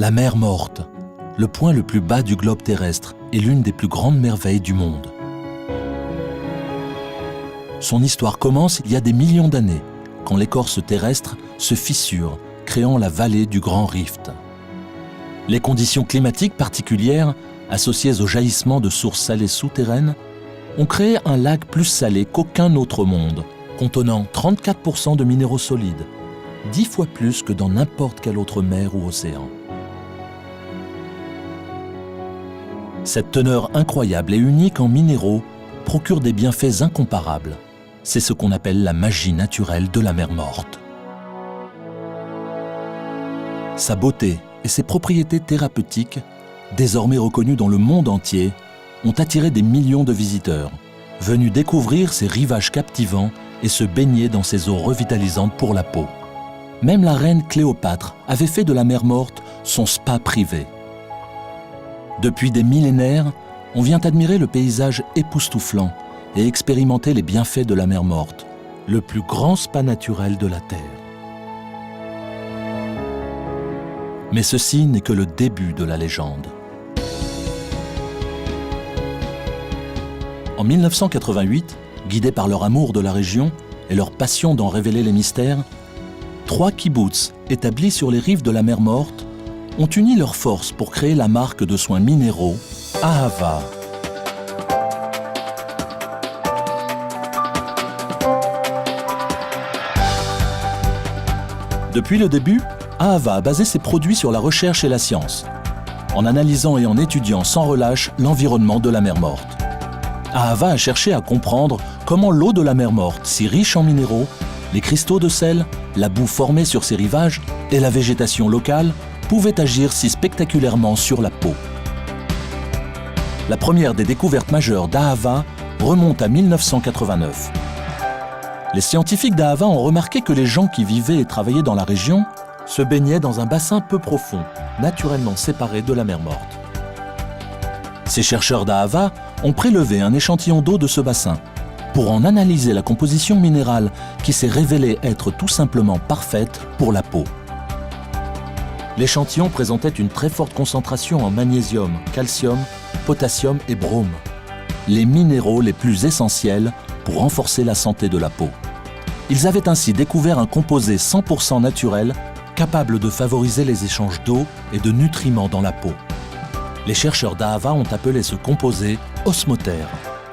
La mer Morte, le point le plus bas du globe terrestre, est l'une des plus grandes merveilles du monde. Son histoire commence il y a des millions d'années, quand l'écorce terrestre se fissure, créant la vallée du Grand Rift. Les conditions climatiques particulières, associées au jaillissement de sources salées souterraines, ont créé un lac plus salé qu'aucun autre au monde, contenant 34% de minéraux solides, 10 fois plus que dans n'importe quelle autre mer ou océan. Cette teneur incroyable et unique en minéraux procure des bienfaits incomparables. C'est ce qu'on appelle la magie naturelle de la mer Morte. Sa beauté et ses propriétés thérapeutiques, désormais reconnues dans le monde entier, ont attiré des millions de visiteurs, venus découvrir ses rivages captivants et se baigner dans ses eaux revitalisantes pour la peau. Même la reine Cléopâtre avait fait de la mer Morte son spa privé. Depuis des millénaires, on vient admirer le paysage époustouflant et expérimenter les bienfaits de la mer Morte, le plus grand spa naturel de la Terre. Mais ceci n'est que le début de la légende. En 1988, guidés par leur amour de la région et leur passion d'en révéler les mystères, 3 kibboutz établis sur les rives de la mer Morte ont uni leurs forces pour créer la marque de soins minéraux Ahava. Depuis le début, Ahava a basé ses produits sur la recherche et la science, en analysant et en étudiant sans relâche l'environnement de la mer Morte. Ahava a cherché à comprendre comment l'eau de la mer Morte, si riche en minéraux, les cristaux de sel, la boue formée sur ses rivages et la végétation locale pouvaient agir si spectaculairement sur la peau. La première des découvertes majeures d'Ahava remonte à 1989. Les scientifiques d'Ahava ont remarqué que les gens qui vivaient et travaillaient dans la région se baignaient dans un bassin peu profond, naturellement séparé de la mer Morte. Ces chercheurs d'Ahava ont prélevé un échantillon d'eau de ce bassin pour en analyser la composition minérale qui s'est révélée être tout simplement parfaite pour la peau. L'échantillon présentait une très forte concentration en magnésium, calcium, potassium et brome, les minéraux les plus essentiels pour renforcer la santé de la peau. Ils avaient ainsi découvert un composé 100% naturel capable de favoriser les échanges d'eau et de nutriments dans la peau. Les chercheurs d'Ahava ont appelé ce composé osmotère,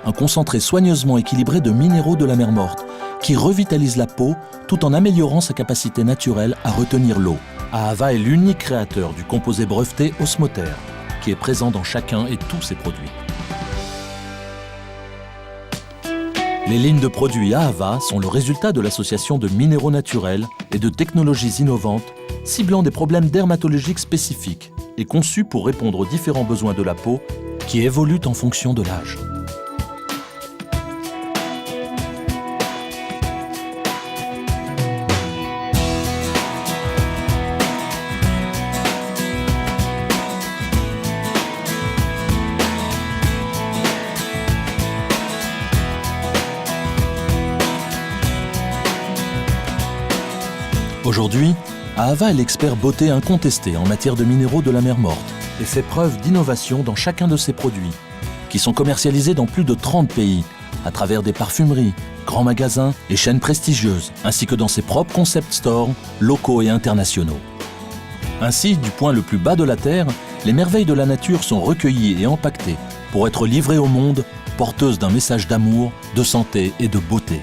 un concentré soigneusement équilibré de minéraux de la mer Morte qui revitalise la peau tout en améliorant sa capacité naturelle à retenir l'eau. Ahava est l'unique créateur du composé breveté osmotère, qui est présent dans chacun et tous ses produits. Les lignes de produits Ahava sont le résultat de l'association de minéraux naturels et de technologies innovantes ciblant des problèmes dermatologiques spécifiques et conçus pour répondre aux différents besoins de la peau qui évoluent en fonction de l'âge. Aujourd'hui, Ahava est l'expert beauté incontesté en matière de minéraux de la mer Morte et fait preuve d'innovation dans chacun de ses produits, qui sont commercialisés dans plus de 30 pays, à travers des parfumeries, grands magasins et chaînes prestigieuses, ainsi que dans ses propres concept stores, locaux et internationaux. Ainsi, du point le plus bas de la Terre, les merveilles de la nature sont recueillies et empaquetées pour être livrées au monde, porteuses d'un message d'amour, de santé et de beauté.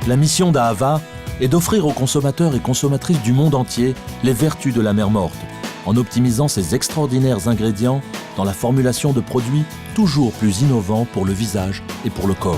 La mission d'Ahava est d'offrir aux consommateurs et consommatrices du monde entier les vertus de la mer Morte, en optimisant ses extraordinaires ingrédients dans la formulation de produits toujours plus innovants pour le visage et pour le corps.